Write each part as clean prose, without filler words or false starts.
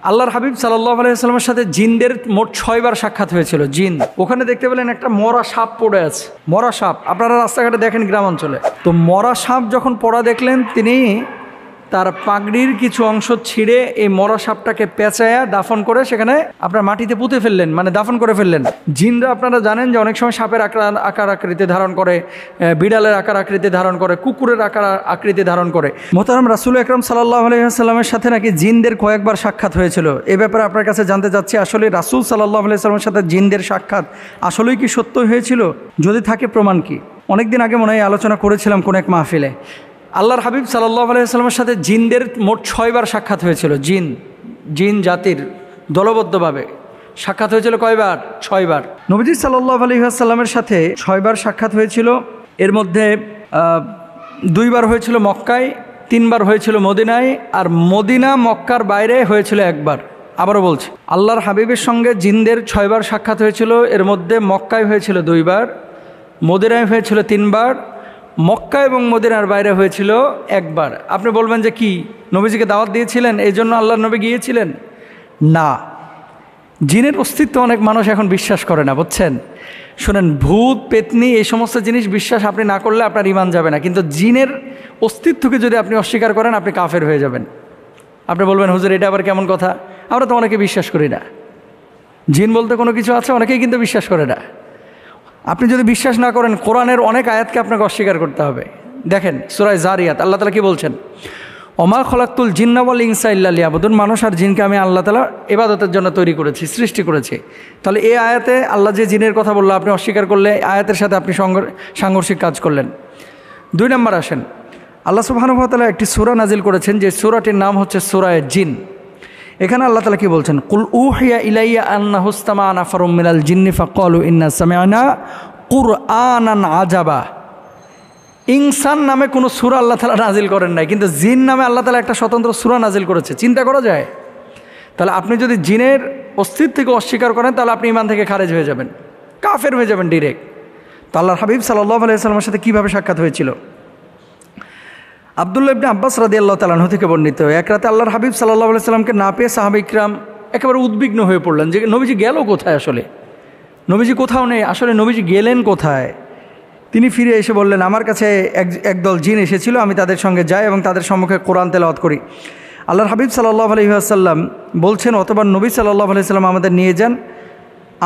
আল্লাহর হাবিব সাল্লাল্লাহু আলাইহি ওয়াসাল্লামের সাথে জিনদের মোট 6 বার সাক্ষাৎ হয়েছিল। জিন ওখানে দেখতে পেলেন একটা মরা সাপ পড়ে আছে, মরা সাপ। আপনারা রাস্তাঘাটে দেখেন গ্রামাঞ্চলে, তো মরা সাপ যখন পড়া দেখলেন, তিনি তার পাগড়ির কিছু অংশ ছিঁড়ে এই মরা সাপটাকে পেঁচায়া দাফন করে সেখানে আপনার মাটিতে পুঁতে ফেললেন, মানে দাফন করে ফেললেন। জিনরা আপনারা জানেন যে অনেক সময় সাপের আকার আকৃতি ধারণ করে, বিড়ালের আকার আকৃতি ধারণ করে, কুকুরের আকার আকৃতি ধারণ করে। মোহতারাম রাসূল আকরাম সাল্লাল্লাহু আলাইহি ওয়াসাল্লামের সাথে নাকি জিনদের কয়েকবার সাক্ষাৎ হয়েছিল। এ ব্যাপারে আপনার কাছে জানতে চাচ্ছি, আসলে রাসূল সাল্লাল্লাহু আলাইহি ওয়াসাল্লামের সাথে জিনদের সাক্ষাৎ আসলেই কি সত্য হয়েছিল? যদি থাকে প্রমাণ কি? অনেকদিন আগে মনে হয় আলোচনা করেছিলাম কোন এক মাহফিলে। আল্লাহর হাবিব সাল্লাল্লাহু আলাইহি ওয়াসাল্লামের সাথে জিনদের মোট 6 বার সাক্ষাৎ হয়েছিল। জিন জাতির দলবদ্ধভাবে সাক্ষাৎ হয়েছিল কয়বার? 6 বার। নবীজি সাল্লাল্লাহু আলাইহি ওয়াসাল্লামের সাথে 6 বার সাক্ষাৎ হয়েছিল। এর মধ্যে 2 বার হয়েছিল মক্কায়, 3 বার হয়েছিল মদিনায়, আর মদিনা মক্কার বাইরে হয়েছিল 1 বার। আবারও বলছি, আল্লাহর হাবিবের সঙ্গে জিনদের 6 বার সাক্ষাৎ হয়েছিল। এর মধ্যে মক্কায় হয়েছিল 2 বার, মদিনায় হয়েছিল 3 বার, মক্কা এবং মদিনার বাইরে হয়েছিল 1 বার। আপনি বলবেন যে কি, নবীজিকে দাওয়াত দিয়েছিলেন এই জন্য আল্লাহর নবী গিয়েছিলেন? না, জিনের অস্তিত্ব অনেক মানুষ এখন বিশ্বাস করে না, বুঝছেন? শোনেন, ভূত পেতনি এই সমস্ত জিনিস বিশ্বাস আপনি না করলে আপনার ঈমান যাবে না, কিন্তু জিনের অস্তিত্বকে যদি আপনি অস্বীকার করেন, আপনি কাফের হয়ে যাবেন। আপনি বলবেন, হুজুর এটা আবার কেমন কথা? আমরা তো অনেকে বিশ্বাস করি না, জিন বলতে কোনো কিছু আছে, অনেকেই কিন্তু বিশ্বাস করে না। আপনি যদি বিশ্বাস না করেন, কোরআনের অনেক আয়াতকে আপনাকে অস্বীকার করতে হবে। দেখেন সূরা যারিয়াত, আল্লাহ তাআলা কি বলছেন? ওমা খলাকতুল জিন্না ওয়াল ইনসা ইল্লা লিয়াবুদুন, মানুষ আর জিনকে আমি আল্লাহ তাআলা ইবাদতের জন্য তৈরি করেছি, সৃষ্টি করেছি। তাহলে এই আয়াতে আল্লাহ যে জিনের কথা বললো, আপনি অস্বীকার করলে আয়াতের সাথে আপনি সাংঘর্ষিক কাজ করলেন। 2 নম্বর আসেন, আল্লাহ সুবহানাহু ওয়া তাআলা একটি সূরা নাজিল করেছেন, যে সূরাটির নাম হচ্ছে সূরা জিন। এখানে আল্লাহ তাআলা কি বলছেন? কুল উহিয়া ইলাইয়া আন্নাহু ইসতামা'a নাফারুম মিনাল জিন্নি ফাকালু ইন্না সামি'না কুরআনান আজাবা। ইনসান নামে কোনো সূরা আল্লাহ তাআলা নাজিল করেন নাই, কিন্তু জিন নামে আল্লাহ তাআলা একটা স্বতন্ত্র সূরা নাজিল করেছে। চিন্তা করা যায়? তাহলে আপনি যদি জিনের অস্তিত্বকে অস্বীকার করেন, তাহলে আপনি ঈমান থেকে খারেজ হয়ে যাবেন, কাফের হয়ে যাবেন ডিরেক্ট। তো আল্লাহর হাবিব সাল্লাল্লাহু আলাইহি ওয়াসাল্লামের সাথে কীভাবে সাক্ষাৎ হয়েছিল? আব্দুল্লাহ ইবনে আব্বাস রাদিয়াল্লাহু তাআলা আনহু থেকে বর্ণিত, এক রাতে আল্লাহর হাবিব সাল্লাল্লাহু আলাইহি ওয়াসাল্লামকে না পেয়ে সাহাবা ইকরাম একেবারে উদ্বিগ্ন হয়ে পড়লেন যে নবীজি গেল কোথায়? আসলে নবীজি কোথাও নেই, আসলে নবীজি গেলেন কোথায়? তিনি ফিরে এসে বললেন, আমার কাছে একদল জিন এসেছিল, আমি তাদের সঙ্গে যাই এবং তাদের সম্মুখে কোরআন তেলাওয়াত করি। আল্লাহর হাবিব সাল্লাল্লাহু আলাইহি ওয়াসাল্লাম বলছেন, অতঃপর নবী সাল্লাল্লাহু আলাইহি ওয়াসাল্লাম আমাদের নিয়ে যান,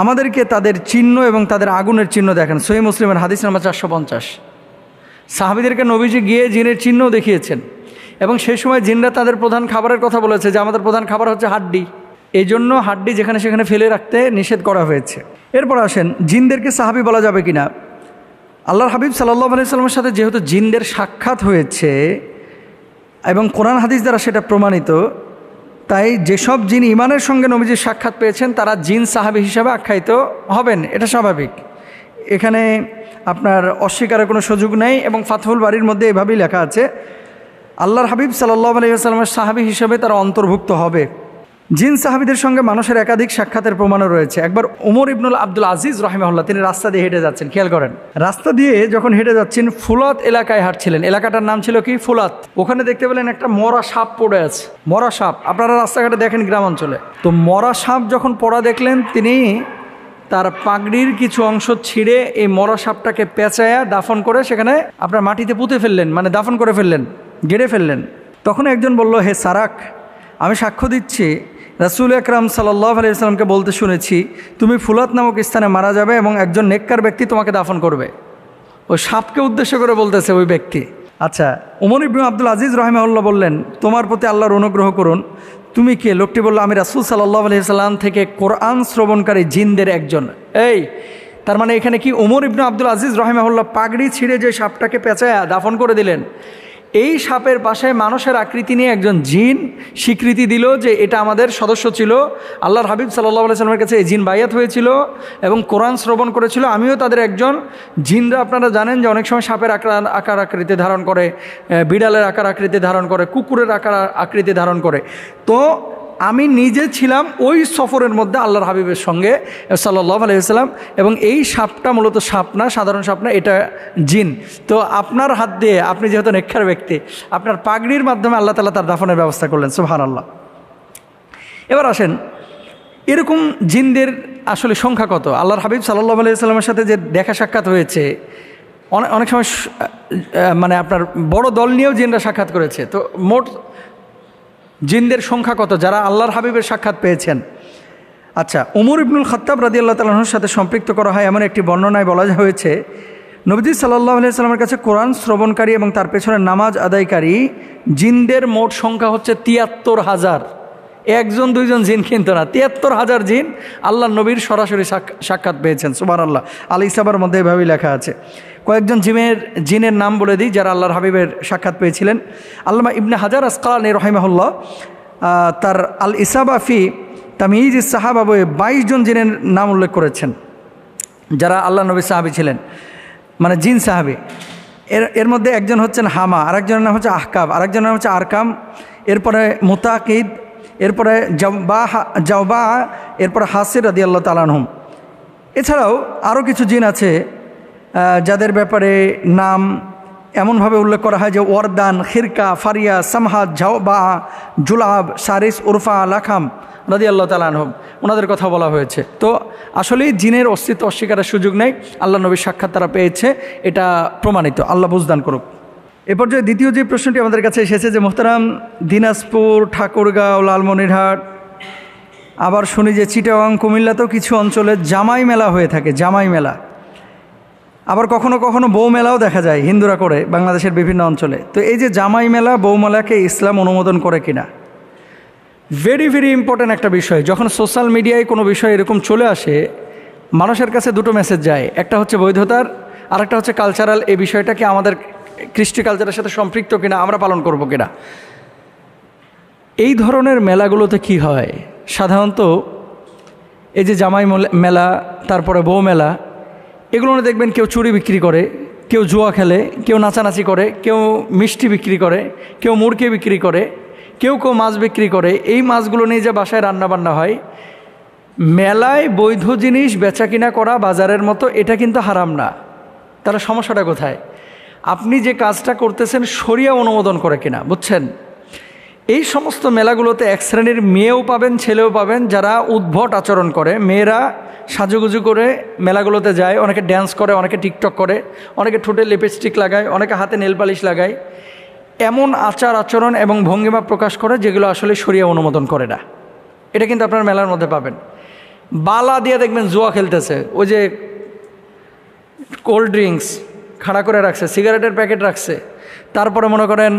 আমাদেরকে তাদের চিহ্ন এবং তাদের আগুনের চিহ্ন দেখান। সহিহ মুসলিমের হাদিস নাম্বার 450। সাহাবীদেরকে নবীজি গিয়ে জিনের চিহ্নও দেখিয়েছেন, এবং সেই সময় জিনরা তাদের প্রধান খাবারের কথা বলেছে যে আমাদের প্রধান খাবার হচ্ছে হাড্ডি, এই জন্য হাড্ডি যেখানে সেখানে ফেলে রাখতে নিষেধ করা হয়েছে। এরপর আসেন, জিনদেরকে সাহাবী বলা যাবে কিনা? আল্লাহর হাবিব সাল্লাল্লাহু আলাইহি ওয়াসাল্লামের সাথে যেহেতু জিনদের সাক্ষাৎ হয়েছে এবং কোরআন হাদিস দ্বারা সেটা প্রমাণিত, তাই যেসব জিন ইমানের সঙ্গে নবীজির সাক্ষাৎ পেয়েছেন তারা জিন সাহাবী হিসাবে আখ্যায়িত হবেন, এটা স্বাভাবিক। এখানে আপনার অস্বীকারের কোনো সুযোগ নেই, এবং ফাতহুল বারীর মধ্যে এভাবেই লেখা আছে, আল্লাহর হাবিব সাল্লাল্লাহু আলাইহি ওয়াসাল্লামের সাহাবী হিসেবে তারা অন্তর্ভুক্ত হবে। জিন সাহাবীদের সঙ্গে মানুষের একাধিক সাক্ষাতের প্রমাণও রয়েছে। একবার ওমর ইবনুল আব্দুল আজিজ রাহিমাহুল্লাহ, তিনি রাস্তা দিয়ে হেঁটে যাচ্ছেন, খেয়াল করেন, রাস্তা দিয়ে যখন হেঁটে যাচ্ছেন ফুলাত এলাকায় হাঁটছিলেন। এলাকাটার নাম ছিল কি? ফুলাত। ওখানে দেখতে পেলেন একটা মরা সাপ পড়ে আছে, মরা সাপ। আপনারা রাস্তাঘাটে দেখেন গ্রামাঞ্চলে, তো মরা সাপ যখন পড়া দেখলেন, তিনি তার পাগড়ির কিছু অংশ ছিঁড়ে এই মরা সাপটাকে পেঁচায়া দাফন করে সেখানে আপনার মাটিতে পুঁতে ফেললেন, মানে দাফন করে ফেললেন, গেড়ে ফেললেন। তখন একজন বলল, হে সারাক, আমি সাক্ষ্য দিচ্ছি রাসূল আকরাম সাল্লাল্লাহু আলাইহি ওয়াসাল্লামকে বলতে শুনেছি, তুমি ফুলাত নামক স্থানে মারা যাবে এবং একজন নেককার ব্যক্তি তোমাকে দাফন করবে। ওই সাপকে উদ্দেশ্য করে বলতেছে ওই ব্যক্তি। আচ্ছা, ওমর ইবনে আব্দুল আজিজ রাহিমাহুল্লাহ বললেন, তোমার প্রতি আল্লাহর অনুগ্রহ করুন, তুমি কে? লোকটি বলল, আমি রাসূল সাল্লাল্লাহু আলাইহি ওয়াসাল্লাম থেকে কোরআন শ্রবণকারী জিনদের একজন। এই তার মানে এখানে কি ওমর ইবনে আব্দুল আজিজ রাহিমাহুল্লাহ পাগড়ি ছিঁড়ে যে সাপটাকে পেঁচায়া দাফন করে দিলেন, এই সাপের পাশে মানুষের আকৃতি নিয়ে একজন জিন স্বীকৃতি দিল যে এটা আমাদের সদস্য ছিল। আল্লাহর হাবিব সাল্লাল্লাহু আলাইহি ওয়াসাল্লামের কাছে এই জিন বাইয়াত হয়েছিল এবং কোরআন শ্রবণ করেছিল, আমিও তাদের একজন। জিনরা আপনারা জানেন যে অনেক সময় সাপের আকার আকৃতি ধারণ করে, বিড়ালের আকার আকৃতি ধারণ করে, কুকুরের আকার আকৃতি ধারণ করে। তো আমি নিজে ছিলাম ওই সফরের মধ্যে আল্লাহর হাবিবের সঙ্গে সাল্লাল্লাহু আলাইহি ওয়াসাল্লাম, এবং এই সাপটা মূলত সাপ না, সাধারণ সাপ না, এটা জিন। তো আপনার হাত দিয়ে, আপনি যেহেতু নেককার ব্যক্তি, আপনার পাগড়ির মাধ্যমে আল্লাহ তাআলা তার দাফনের ব্যবস্থা করলেন। সুবহানাল্লাহ। এবার আসেন, এরকম জিনদের আসলে সংখ্যা কত? আল্লাহর হাবিব সাল্লাল্লাহু আলাইহি সাল্লামের সাথে যে দেখা সাক্ষাৎ হয়েছে, অনেক সময় মানে আপনার বড় দল নিয়েও জিনরা সাক্ষাৎ করেছে। তো মোট জিনদের সংখ্যা কত যারা আল্লাহর হাবিবের সাক্ষাৎ পেয়েছেন? আচ্ছা, উমর ইবনুল খাত্তাব রাদিয়াল্লাহু তাআলা আনহুর সাথে সম্পৃক্ত করা হয় এমন একটি বর্ণনায় বলা হয়েছে, নবীজি সাল্লাল্লাহু আলাইহি সাল্লামের কাছে কোরআন শ্রবণকারী এবং তার পেছনে নামাজ আদায়কারী জিনদের মোট সংখ্যা হচ্ছে ৭৩,০০০। একজন দুইজন জিন কিন্তু না, ৭৩,০০০ জিন আল্লাহ নবীর সরাসরি সাক্ষাৎ পেয়েছেন। সুবহানাল্লাহ। আল ইসাবার মধ্যে এভাবেই লেখা আছে। কয়েকজন জিনের নাম বলে দিই যারা আল্লাহর হাবিবের সাক্ষাৎ পেয়েছিলেন। আল্লামা ইবনে হাজার আসকালানী রাহিমাহুল্লাহ তার আল ইসাবা ফি তামিজ সাহাবা বইয়ে ২২ জন জিনের নাম উল্লেখ করেছেন যারা আল্লাহ নবীর সাহাবী ছিলেন, মানে জিন সাহাবী। এর মধ্যে একজন হচ্ছেন হামা, আরেকজনের নাম হচ্ছে আহকাব, আরেকজনের নাম হচ্ছে আরকাম, এরপরে মুতাকিদ, এরপরে জাওবা, এরপরে হাসির রাদিয়াল্লাহু তাআলা আনহুম। এছাড়াও আরও কিছু জিন আছে যাদের ব্যাপারে নাম এমনভাবে উল্লেখ করা হয় যে ওয়ারদান, খিরকা, ফারিয়া, সামহাদ, জাওবা, জুলাব, সারিস, উরফা, লাখাম রাদিয়াল্লাহু তাআলা আনহুম, ওনাদের কথা বলা হয়েছে। তো আসলেই জিনের অস্তিত্ব অস্বীকারের সুযোগ নেই, আল্লাহ নবীর সাক্ষাৎ তারা পেয়েছে, এটা প্রমাণিত। আল্লাহ বুঝদান করুক। এ পর্যায়ে দ্বিতীয় যে প্রশ্নটি আমাদের কাছে এসেছে যে মোহতারাম, দিনাজপুর, ঠাকুরগাঁও, লালমনিরহাট, আবার শুনি যে চিটাগাং, কুমিল্লাতেও কিছু অঞ্চলে জামাই মেলা হয়ে থাকে, জামাই মেলা। আবার কখনো কখনো বউ মেলাও দেখা যায় হিন্দুরা করে বাংলাদেশের বিভিন্ন অঞ্চলে। তো এই যে জামাই মেলা, বউ মেলাকে ইসলাম অনুমোদন করে কিনা? ভেরি ভেরি ইম্পর্ট্যান্ট একটা বিষয়। যখন সোশ্যাল মিডিয়ায় কোনো বিষয় এরকম চলে আসে, মানুষের কাছে দুটো মেসেজ যায়, একটা হচ্ছে বৈধতার, আরেকটা হচ্ছে কালচারাল। এই বিষয়টাকে আমাদের কৃষ্টি কালচারের সাথে সম্পৃক্ত কিনা, আমরা পালন করব কিনা। এই ধরনের মেলাগুলোতে কি হয় সাধারণত, এই যে জামাই মেলা, তারপরে বউ মেলা, এগুলো দেখবেন কেউ চুরি বিক্রি করে, কেউ জুয়া খেলে, কেউ নাচানাচি করে, কেউ মিষ্টি বিক্রি করে, কেউ মুরগি বিক্রি করে, কেউ কেউ মাছ বিক্রি করে। এই মাছগুলো নিয়ে যে বাসায় রান্নাবান্না হয়, মেলায় বৈধ জিনিস বেচা কিনা করা বাজারের মতো, এটা কিন্তু হারাম না। তাহলে সমস্যাটা কোথায়? আপনি যে কাজটা করতেছেন শরিয়া অনুমোদন করে কিনা, বুঝছেন? এই সমস্ত মেলাগুলোতে এক শ্রেণীর মেয়েও পাবেন, ছেলেও পাবেন যারা উদ্ভট আচরণ করে। মেয়েরা সাজুগুজু করে মেলাগুলোতে যায়, অনেকে ড্যান্স করে, অনেকে টিকটক করে, অনেকে ঠোঁটে লিপস্টিক লাগায়, অনেকে হাতে নেল পালিশ লাগায়। এমন আচার আচরণ এবং ভঙ্গিমা প্রকাশ করে যেগুলো আসলে শরিয়া অনুমোদন করে না। এটা কিন্তু আপনার মেলার মধ্যে পাবেন। বালা দিয়ে দেখবেন জুয়া খেলতেছে, ওই যে কোল্ড ড্রিঙ্কস খাড়া করে রাখছে, সিগারেটের প্যাকেট রাখছে, তারপরে মনে করেন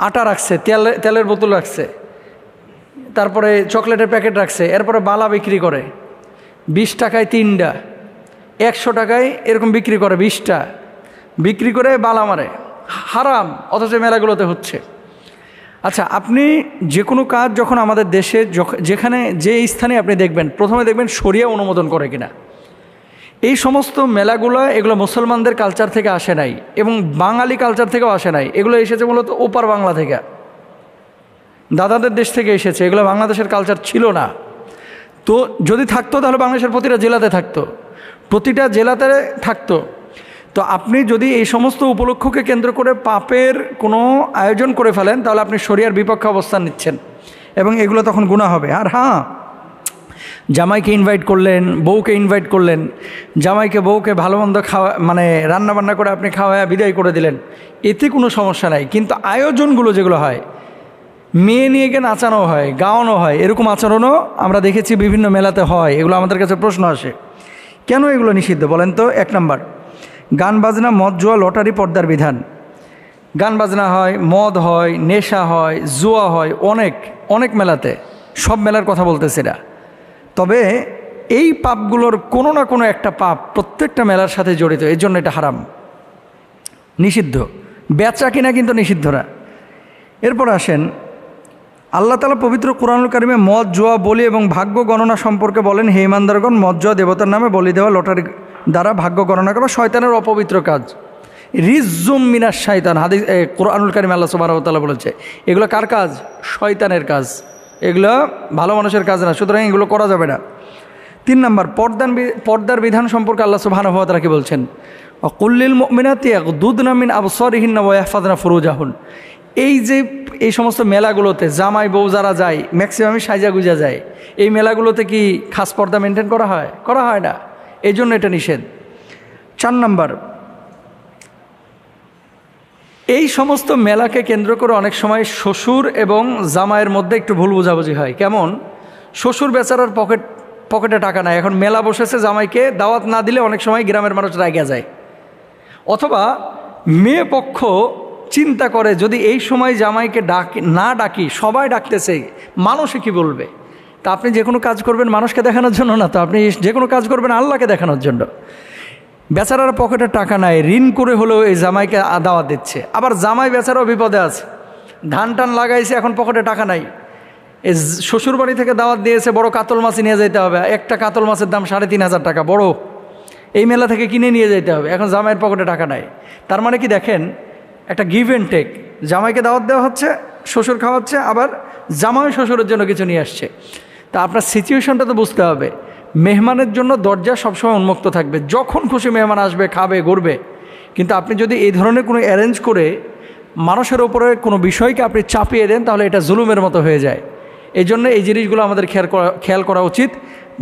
আটা রাখছে, তেলের বোতল রাখছে, তারপরে চকলেটের প্যাকেট রাখছে, এরপরে বালা বিক্রি করে 20 টাকায় 3টা, 100 টাকায় এরকম বিক্রি করে 20টা, বিক্রি করে বালা মারে। হারাম, অথচ মেলাগুলোতে হচ্ছে। আচ্ছা, আপনি যে কোনো কাজ যখন আমাদের দেশে যেখানে যে স্থানে আপনি দেখবেন, প্রথমে দেখবেন শরিয়া অনুমোদন করে কিনা। এই সমস্ত মেলাগুলো এগুলো মুসলমানদের কালচার থেকে আসে নাই এবং বাঙালি কালচার থেকেও আসে নাই। এগুলো এসেছে মূলত ওপার বাংলা থেকে, দাদাদের দেশ থেকে এসেছে। এগুলো বাংলাদেশের কালচার ছিল না। তো যদি থাকতো তাহলে বাংলাদেশের প্রতিটা জেলাতে থাকতো, প্রতিটা জেলাতে থাকতো। তো আপনি যদি এই সমস্ত উপলক্ষকে কেন্দ্র করে পাপের কোনো আয়োজন করে ফেলেন, তাহলে আপনি শরিয়ার বিপক্ষে অবস্থান নিচ্ছেন এবং এগুলো তখন গুনাহ হবে। আর হ্যাঁ, জামাইকে ইনভাইট করলেন, বউকে ইনভাইট করলেন, জামাইকে বউকে ভালো মন্দ খাওয়া, মানে রান্নাবান্না করে আপনি খাওয়া বিদায় করে দিলেন, এতে কোনো সমস্যা নাই। কিন্তু আয়োজনগুলো যেগুলো হয়, মেয়ে নিয়ে গিয়ে নাচানো হয়, গাওয়ানো হয়, এরকম আচরণও আমরা দেখেছি বিভিন্ন মেলাতে হয়। এগুলো আমাদের কাছে প্রশ্ন আসে, কেন এগুলো নিষিদ্ধ বলেন তো? 1 নম্বর, গান বাজনা, মদ, জুয়া, লটারি, পর্দার বিধান। গান বাজনা হয়, মদ হয়, নেশা হয়, জুয়া হয় অনেক অনেক মেলাতে, সব মেলার কথা বলতেছি না। তবে এই পাপগুলোর কোনো না কোনো একটা পাপ প্রত্যেকটা মেলার সাথে জড়িত, এই জন্য এটা হারাম, নিষিদ্ধ। বেচা কিনা কিন্তু নিষিদ্ধ না। এরপর আসেন, আল্লাহ তাআলা পবিত্র কোরআনুল কারিমে মদ, জুয়া, বলি এবং ভাগ্য গণনা সম্পর্কে বলেন, হে ইমানদারগণ, মদ, জুয়া, দেবতার নামে বলি দেওয়া, লটারি দ্বারা ভাগ্য গণনা করা শয়তানের অপবিত্র কাজ। রিজ্জুম মিনাশ শাইতান, হাদিস কোরআনুল কারিমে আল্লাহ সুবহানাহু ওয়া তাআলা বলেছে। এগুলো কার কাজ? শয়তানের কাজ, এগুলো ভালো মানুষের কাজ না, সুতরাং এগুলো করা যাবে না। 3 নম্বর, পর্দার বিধান সম্পর্কে আল্লাহ সুবহানাহু ওয়া তাআলা কি বলছেন? কুল্লিল মুমিনাতি ইয়াগদুদনা মিন আবসারিহিন্না ওয়া ইয়াহফাযনা ফুরুজাহুন। এই যে এই সমস্ত মেলাগুলোতে জামাই বউ যারা যায় ম্যাক্সিমামই সাজা গুজা যায়, এই মেলাগুলোতে কি খাস পর্দা মেনটেন করা হয়? করা হয় না, এই জন্য এটা নিষেধ। 4 নাম্বার, এই সমস্ত মেলাকে কেন্দ্র করে অনেক সময় শ্বশুর এবং জামাইয়ের মধ্যে একটু ভুল বোঝাবুঝি হয়। কেমন? শ্বশুর বেচারার পকেটে টাকা নাই, এখন মেলা বসেছে, জামাইকে দাওয়াত না দিলে অনেক সময় গ্রামের মানুষ রাগিয়া যায়। অথবা মেয়ে পক্ষ চিন্তা করে যদি এই সময় জামাইকে না ডাকি, সবাই ডাকতেছে, মানুষে কি বলবে। তা আপনি যে কোনো কাজ করবেন মানুষকে দেখানোর জন্য না, তো আপনি যে কোনো কাজ করবেন আল্লাহকে দেখানোর জন্য। বেচারার পকেটে টাকা নাই, ঋণ করে হলেও এই জামাইকে দাওয়াত দিচ্ছে। আবার জামাই বেচারাও বিপদে আছে, ধান টান লাগাইছে, এখন পকেটে টাকা নাই। এই শ্বশুরবাড়ি থেকে দাওয়াত দিয়েছে, বড় কাতল মাছ নিয়ে যেতে হবে, একটা কাতল মাছের দাম 3,500 টাকা বড়, এই মেলা থেকে কিনে নিয়ে যেতে হবে। এখন জামাইয়ের পকেটে টাকা নাই। তার মানে কি দেখেন, একটা গিভ অ্যান্ড টেক। জামাইকে দাওয়াত দেওয়া হচ্ছে, শ্বশুর খাওয়াচ্ছে, আবার জামাই শ্বশুরের জন্য কিছু নিয়ে আসছে। তা আপনার সিচুয়েশনটা তো বুঝতে হবে। মেহমানের জন্য দরজা সবসময় উন্মুক্ত থাকবে, যখন খুশি মেহমান আসবে, খাবে, ঘুরবে। কিন্তু আপনি যদি এই ধরনের কোনো অ্যারেঞ্জ করে মানুষের ওপরে কোনো বিষয়কে আপনি চাপিয়ে দেন, তাহলে এটা জুলুমের মতো হয়ে যায়। এই জন্য এই জিনিসগুলো আমাদের খেয়াল করা উচিত।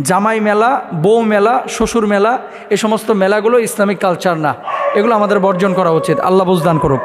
জামাই মেলা, বউ মেলা, শ্বশুর মেলা, এই সমস্ত মেলাগুলো ইসলামিক কালচার না, এগুলো আমাদের বর্জন করা উচিত। আল্লাহ বুঝদান করুক।